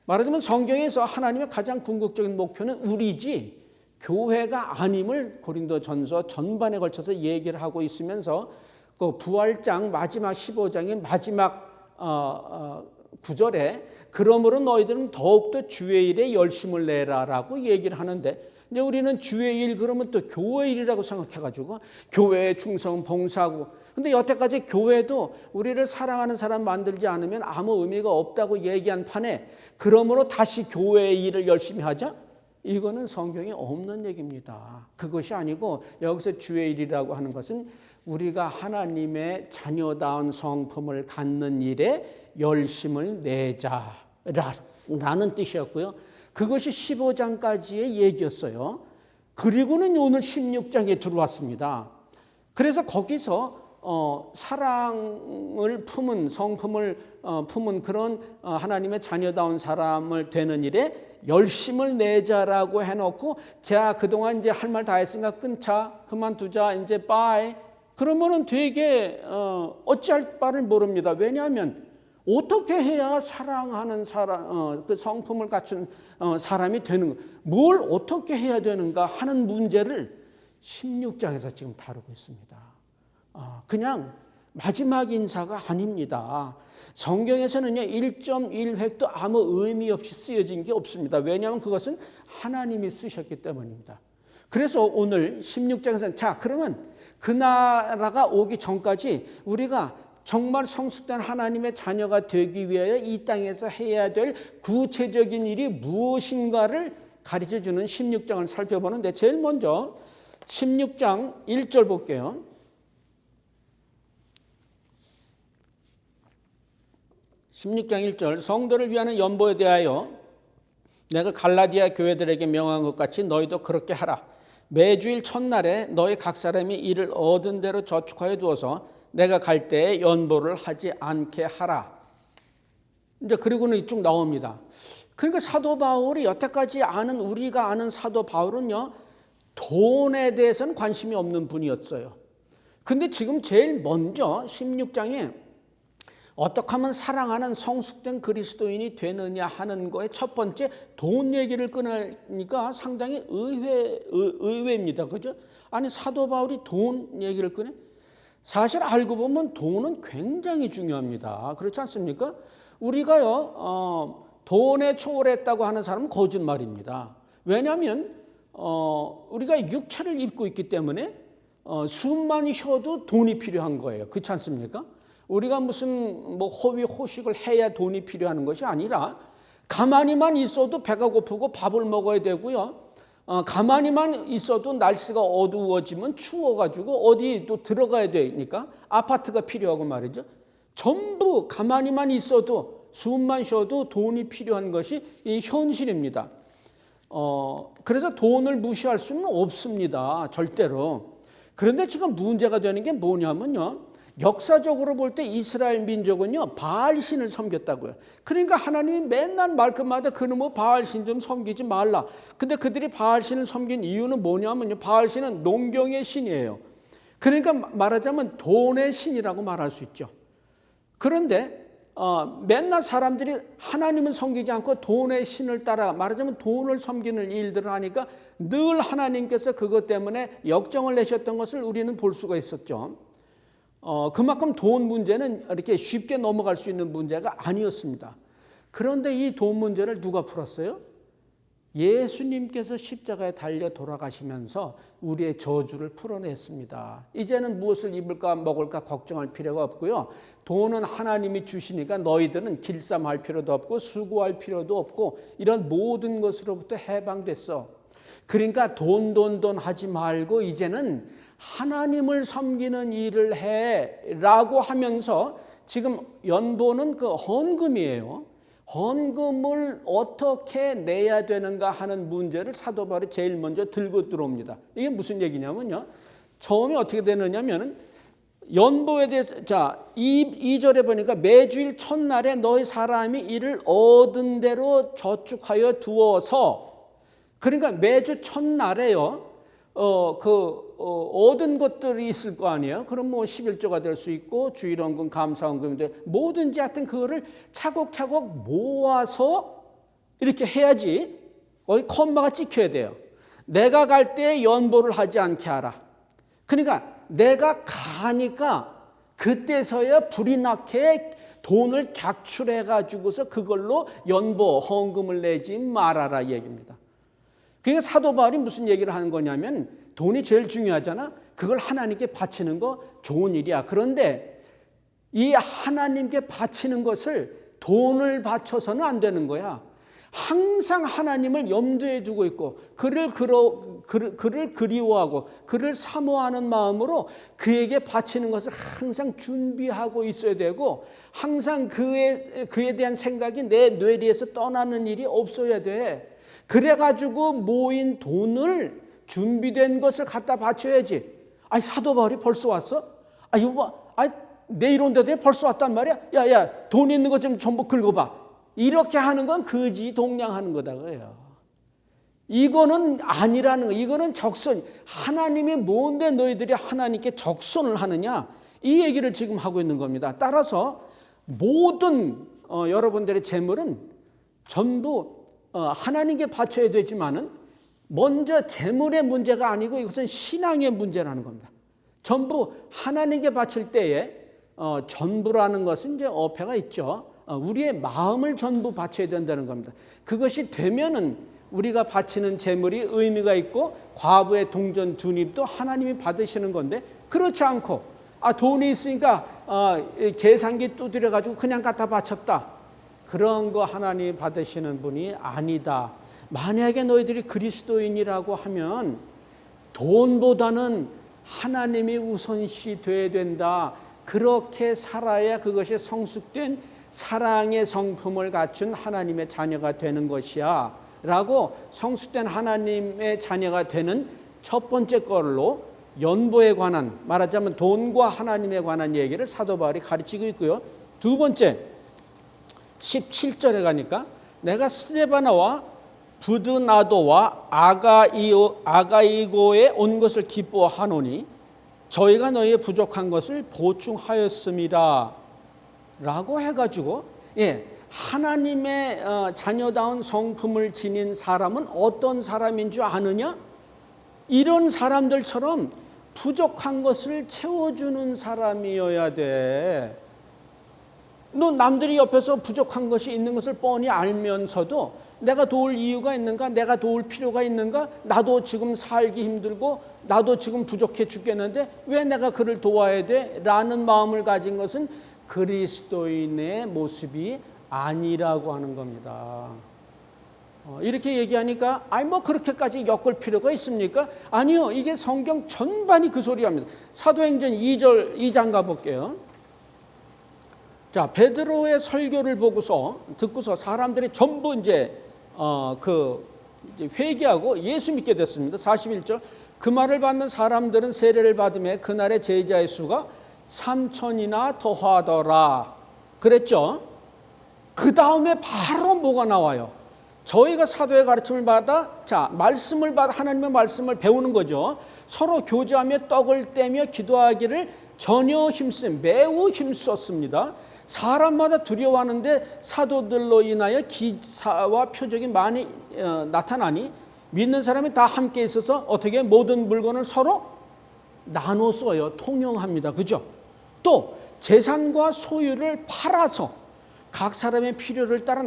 말하자면 성경에서 하나님의 가장 궁극적인 목표는 우리지 교회가 아님을 고린도전서 전반에 걸쳐서 얘기를 하고 있으면서 그 부활장 마지막 15장의 마지막 9절에 그러므로 너희들은 더욱더 주의 일에 열심을 내라라고 얘기를 하는데, 근데 우리는 주의 일 그러면 또 교회 일이라고 생각해가지고 교회에 충성 봉사하고, 근데 여태까지 교회도 우리를 사랑하는 사람 만들지 않으면 아무 의미가 없다고 얘기한 판에 그러므로 다시 교회의 일을 열심히 하자? 이거는 성경에 없는 얘기입니다. 그것이 아니고 여기서 주의 일이라고 하는 것은 우리가 하나님의 자녀다운 성품을 갖는 일에 열심을 내자라는 뜻이었고요. 그것이 15장까지의 얘기였어요. 그리고는 오늘 16장에 들어왔습니다. 그래서 거기서 사랑을 품은 성품을 품은 그런 하나님의 자녀다운 사람을 되는 일에 열심을 내자라고 해놓고, 자 그동안 이제 할 말 다 했으니까 끊자, 그만두자, 이제 빠이. 그러면은 되게 어찌할 바를 모릅니다. 왜냐하면 어떻게 해야 사랑하는 사람, 그 성품을 갖춘 사람이 되는, 뭘 어떻게 해야 되는가 하는 문제를 16장에서 지금 다루고 있습니다. 그냥 마지막 인사가 아닙니다. 성경에서는요 1.1획도 아무 의미 없이 쓰여진 게 없습니다. 왜냐하면 그것은 하나님이 쓰셨기 때문입니다. 그래서 오늘 16장에서는 자 그러면 그 나라가 오기 전까지 우리가 정말 성숙된 하나님의 자녀가 되기 위하여 이 땅에서 해야 될 구체적인 일이 무엇인가를 가르쳐주는 16장을 살펴보는데, 제일 먼저 16장 1절 볼게요. 16장 1절, 성도를 위하는 연보에 대하여 내가 갈라디아 교회들에게 명한 것 같이 너희도 그렇게 하라. 매주일 첫날에 너희 각 사람이 이를 얻은 대로 저축하여 두어서 내가 갈 때에 연보를 하지 않게 하라. 이제 그리고는 쭉 나옵니다. 그러니까 사도 바울이 여태까지 우리가 아는 사도 바울은요 돈에 대해서는 관심이 없는 분이었어요. 근데 지금 제일 먼저 16장에 어떻게 하면 사랑하는 성숙된 그리스도인이 되느냐 하는 거에 첫 번째 돈 얘기를 꺼내니까 상당히 의외입니다. 그죠? 아니 사도 바울이 돈 얘기를 꺼내? 사실 알고 보면 돈은 굉장히 중요합니다. 그렇지 않습니까? 우리가요 돈에 초월했다고 하는 사람은 거짓말입니다. 왜냐하면 우리가 육체를 입고 있기 때문에 숨만 쉬어도 돈이 필요한 거예요. 그렇지 않습니까? 우리가 무슨 허위 호식을 해야 돈이 필요한 것이 아니라 가만히만 있어도 배가 고프고 밥을 먹어야 되고요. 가만히만 있어도 날씨가 어두워지면 추워가지고 어디 또 들어가야 되니까 아파트가 필요하고 말이죠. 전부 가만히만 있어도 숨만 쉬어도 돈이 필요한 것이 이 현실입니다. 그래서 돈을 무시할 수는 없습니다. 절대로. 그런데 지금 문제가 되는 게 뭐냐면요. 역사적으로 볼 때 이스라엘 민족은요 바알신을 섬겼다고요. 그러니까 하나님이 맨날 말끝마다 그놈의 바알신 좀 섬기지 말라. 근데 그들이 바알신을 섬긴 이유는 뭐냐면요, 바알신은 농경의 신이에요. 그러니까 말하자면 돈의 신이라고 말할 수 있죠. 그런데 맨날 사람들이 하나님을 섬기지 않고 돈의 신을 따라 말하자면 돈을 섬기는 일들을 하니까 늘 하나님께서 그것 때문에 역정을 내셨던 것을 우리는 볼 수가 있었죠. 그만큼 돈 문제는 이렇게 쉽게 넘어갈 수 있는 문제가 아니었습니다. 그런데 이 돈 문제를 누가 풀었어요? 예수님께서 십자가에 달려 돌아가시면서 우리의 저주를 풀어냈습니다. 이제는 무엇을 입을까 먹을까 걱정할 필요가 없고요. 돈은 하나님이 주시니까 너희들은 길쌈할 필요도 없고 수고할 필요도 없고 이런 모든 것으로부터 해방됐어. 그러니까 돈 하지 말고 이제는 하나님을 섬기는 일을 해라고 하면서, 지금 연보는 그 헌금이에요. 헌금을 어떻게 내야 되는가 하는 문제를 사도 바울이 제일 먼저 들고 들어옵니다. 이게 무슨 얘기냐면요, 처음에 어떻게 되느냐면 연보에 대해서, 자 2절에 보니까 매주일 첫날에 너희 사람이 이를 얻은 대로 저축하여 두어서, 그러니까 매주 첫날에요 얻은 것들이 있을 거 아니에요. 그럼 뭐 11조가 될 수 있고 주일원금, 감사원금인데 뭐든지 하여튼 그거를 차곡차곡 모아서 이렇게 해야지 거기 콤마가 찍혀야 돼요. 내가 갈 때 연보를 하지 않게 하라. 그러니까 내가 가니까 그때서야 불이 나게 돈을 객출해 가지고서 그걸로 연보, 헌금을 내지 말아라 얘기입니다. 그러니까 사도 바울이 무슨 얘기를 하는 거냐면 돈이 제일 중요하잖아. 그걸 하나님께 바치는 거 좋은 일이야. 그런데 이 하나님께 바치는 것을 돈을 바쳐서는 안 되는 거야. 항상 하나님을 염두에 두고 있고 그를 그리워하고 그를 사모하는 마음으로 그에게 바치는 것을 항상 준비하고 있어야 되고 항상 그에 대한 생각이 내 뇌리에서 떠나는 일이 없어야 돼. 그래가지고 모인 돈을 준비된 것을 갖다 바쳐야지. 아니 사도 바울이 벌써 왔어? 내일 온다더니 벌써 왔단 말이야? 야, 돈 있는 거 좀 전부 긁어봐. 이렇게 하는 건 거지 동냥하는 거다 그래요. 이거는 아니라는 거. 이거는 적선. 하나님이 뭔데 너희들이 하나님께 적선을 하느냐? 이 얘기를 지금 하고 있는 겁니다. 따라서 모든 여러분들의 재물은 전부 하나님께 바쳐야 되지만은 먼저 재물의 문제가 아니고 이것은 신앙의 문제라는 겁니다. 전부 하나님께 바칠 때에 전부라는 것은 이제 어폐가 있죠. 우리의 마음을 전부 바쳐야 된다는 겁니다. 그것이 되면은 우리가 바치는 재물이 의미가 있고 과부의 동전 두닙도 하나님이 받으시는 건데 그렇지 않고 돈이 있으니까 계산기 두드려 가지고 그냥 갖다 바쳤다. 그런 거 하나님이 받으시는 분이 아니다. 만약에 너희들이 그리스도인이라고 하면 돈보다는 하나님이 우선시 돼야 된다. 그렇게 살아야 그것이 성숙된 사랑의 성품을 갖춘 하나님의 자녀가 되는 것이야 라고 성숙된 하나님의 자녀가 되는 첫 번째 걸로 연보에 관한 말하자면 돈과 하나님에 관한 얘기를 사도 바울이 가르치고 있고요. 두 번째 17절에 가니까 내가 스데바나와 부드나도와 아가이고에 온 것을 기뻐하노니 저희가 너희의 부족한 것을 보충하였음이라 라고 해가지고 하나님의 자녀다운 성품을 지닌 사람은 어떤 사람인 줄 아느냐? 이런 사람들처럼 부족한 것을 채워주는 사람이어야 돼. 너 남들이 옆에서 부족한 것이 있는 것을 뻔히 알면서도 내가 도울 이유가 있는가? 내가 도울 필요가 있는가? 나도 지금 살기 힘들고 나도 지금 부족해 죽겠는데 왜 내가 그를 도와야 돼? 라는 마음을 가진 것은 그리스도인의 모습이 아니라고 하는 겁니다. 이렇게 얘기하니까 그렇게까지 엮을 필요가 있습니까? 아니요. 이게 성경 전반이 그 소리합니다. 사도행전 2장 가볼게요. 자, 베드로의 설교를 듣고서 사람들이 전부 이제 회개하고 예수 믿게 됐습니다. 41절. 그 말을 받는 사람들은 세례를 받음에 그날의 제자의 수가 3,000이나 더하더라. 그랬죠? 그 다음에 바로 뭐가 나와요? 저희가 사도의 가르침을 받아 말씀을 받아 하나님의 말씀을 배우는 거죠. 서로 교제하며 떡을 떼며 기도하기를 전혀 매우 힘썼습니다. 사람마다 두려워하는데 사도들로 인하여 기사와 표적이 많이 나타나니 믿는 사람이 다 함께 있어서 어떻게 모든 물건을 서로 나눠 써요. 통용합니다. 그죠? 또 재산과 소유를 팔아서 각 사람의 필요를 따라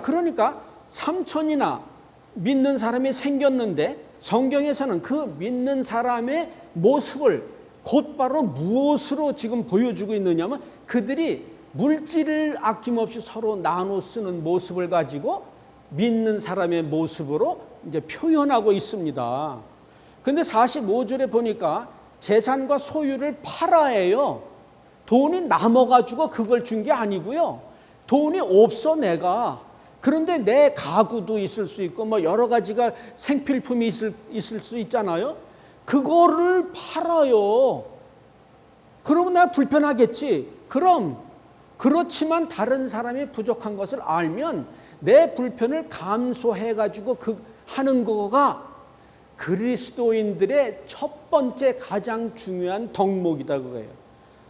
그러니까 3,000이나 믿는 사람이 생겼는데 성경에서는 그 믿는 사람의 모습을 곧바로 무엇으로 지금 보여주고 있느냐면 그들이 물질을 아낌없이 서로 나눠 쓰는 모습을 가지고 믿는 사람의 모습으로 이제 표현하고 있습니다. 근데 45절에 보니까 재산과 소유를 팔아예요. 돈이 남아가지고 그걸 준 게 아니고요. 돈이 없어 내가. 그런데 내 가구도 있을 수 있고 여러 가지가 생필품이 있을 수 있잖아요. 그거를 팔아요. 그러면 내가 불편하겠지. 그렇지만 다른 사람이 부족한 것을 알면 내 불편을 감소해가지고 하는 거가 그리스도인들의 첫 번째 가장 중요한 덕목이다 그거예요.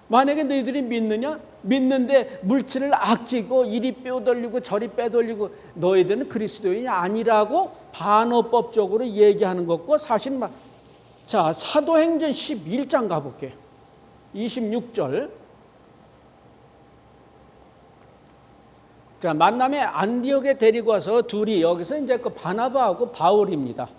만약에 너희들이 믿느냐? 믿는데 물질을 아끼고 이리 빼돌리고 저리 빼돌리고 너희들은 그리스도인이 아니라고 반어법적으로 얘기하는 것과 사실 자, 사도행전 11장 가볼게요. 26절. 자, 만남에 안디옥에 데리고 와서 둘이 여기서 이제 그 바나바하고 바울입니다.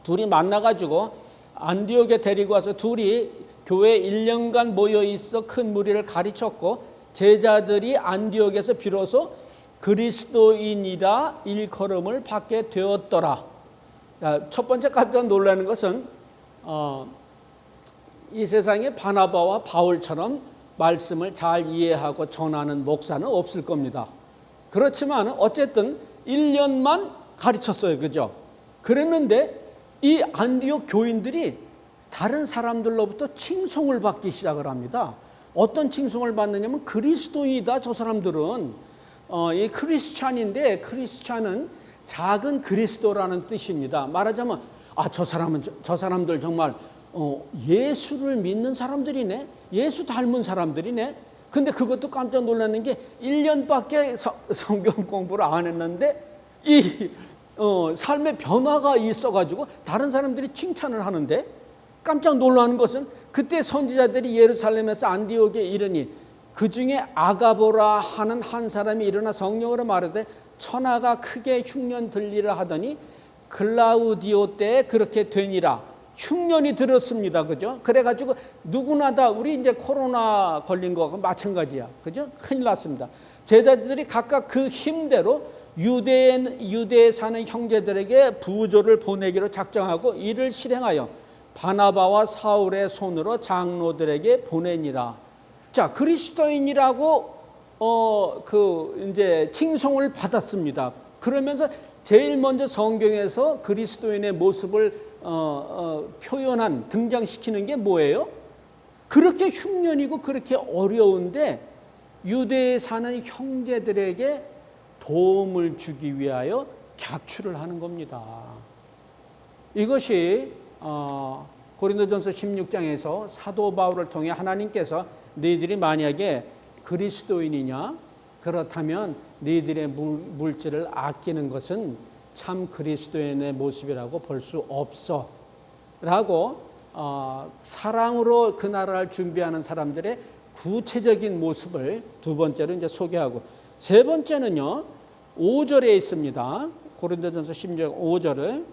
둘이 만나가지고 안디옥에 데리고 와서 둘이 교회 1년간 모여 있어 큰 무리를 가르쳤고 제자들이 안디옥에서 비로소 그리스도인이라 일컬음을 받게 되었더라. 첫 번째 깜짝 놀라는 것은 이 세상에 바나바와 바울처럼 말씀을 잘 이해하고 전하는 목사는 없을 겁니다. 그렇지만 어쨌든 1년만 가르쳤어요. 그죠? 그랬는데 이 안디옥 교인들이 다른 사람들로부터 칭송을 받기 시작을 합니다. 어떤 칭송을 받느냐면 그리스도인이다. 저 사람들은 이 크리스찬인데 크리스찬은 작은 그리스도라는 뜻입니다. 말하자면 저 사람들 정말 예수를 믿는 사람들이네. 예수 닮은 사람들이네. 근데 그것도 깜짝 놀라는 게 1년밖에 성경 공부를 안 했는데 이 삶의 변화가 있어가지고 다른 사람들이 칭찬을 하는데 깜짝 놀라는 것은 그때 선지자들이 예루살렘에서 안디옥에 이르니 그 중에 아가보라 하는 한 사람이 일어나 성령으로 말하되 천하가 크게 흉년 들리라 하더니 글라우디오 때에 그렇게 되니라. 흉년이 들었습니다. 그죠? 그래가지고 누구나 다 우리 이제 코로나 걸린 거하고 마찬가지야. 그죠? 큰일 났습니다. 제자들이 각각 그 힘대로 유대에 사는 형제들에게 부조를 보내기로 작정하고 이를 실행하여 바나바와 사울의 손으로 장로들에게 보내니라. 자, 그리스도인이라고 이제 칭송을 받았습니다. 그러면서 제일 먼저 성경에서 그리스도인의 모습을 표현한 등장시키는 게 뭐예요? 그렇게 흉년이고 그렇게 어려운데 유대에 사는 형제들에게 도움을 주기 위하여 객추를 하는 겁니다. 이것이 고린도전서 16장에서 사도 바울을 통해 하나님께서 너희들이 만약에 그리스도인이냐? 그렇다면 너희들의 물질을 아끼는 것은 참 그리스도인의 모습이라고 볼 수 없어 라고 사랑으로 그 나라를 준비하는 사람들의 구체적인 모습을 두 번째로 이제 소개하고 세 번째는요 5절에 있습니다. 고린도전서 16장 5절을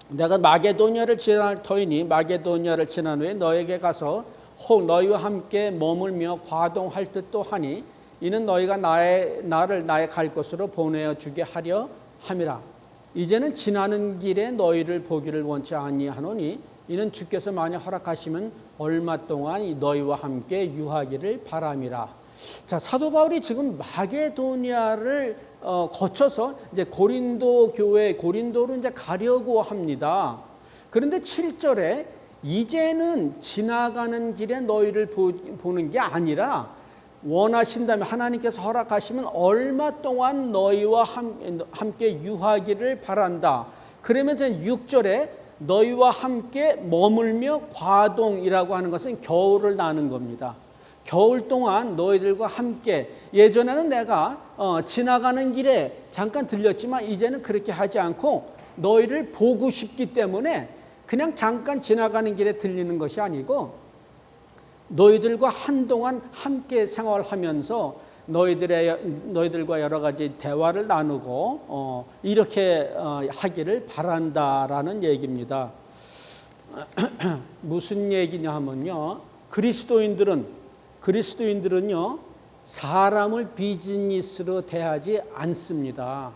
내가 마게도냐를 지날 터이니 마게도냐를 지난 후에 너에게 가서 혹 너희와 함께 머물며 과동할 듯도 하니 이는 너희가 나를 나의 갈 곳으로 보내어 주게 하려 함이라. 이제는 지나는 길에 너희를 보기를 원치 아니하노니 이는 주께서 만약 허락하시면 얼마 동안 너희와 함께 유하기를 바람이라. 자, 사도 바울이 지금 마게도니아를 거쳐서 이제 고린도 교회 고린도로 이제 가려고 합니다. 그런데 7절에 이제는 지나가는 길에 너희를 보는 게 아니라 원하신다면 하나님께서 허락하시면 얼마 동안 너희와 함께 유하기를 바란다. 그러면서 6절에 너희와 함께 머물며 과동이라고 하는 것은 겨울을 나는 겁니다. 겨울 동안 너희들과 함께 예전에는 내가 지나가는 길에 잠깐 들렸지만 이제는 그렇게 하지 않고 너희를 보고 싶기 때문에 그냥 잠깐 지나가는 길에 들리는 것이 아니고 너희들과 한동안 함께 생활하면서 너희들과 여러 가지 대화를 나누고 이렇게 하기를 바란다라는 얘기입니다. 무슨 얘기냐 하면요. 그리스도인들은요 사람을 비즈니스로 대하지 않습니다.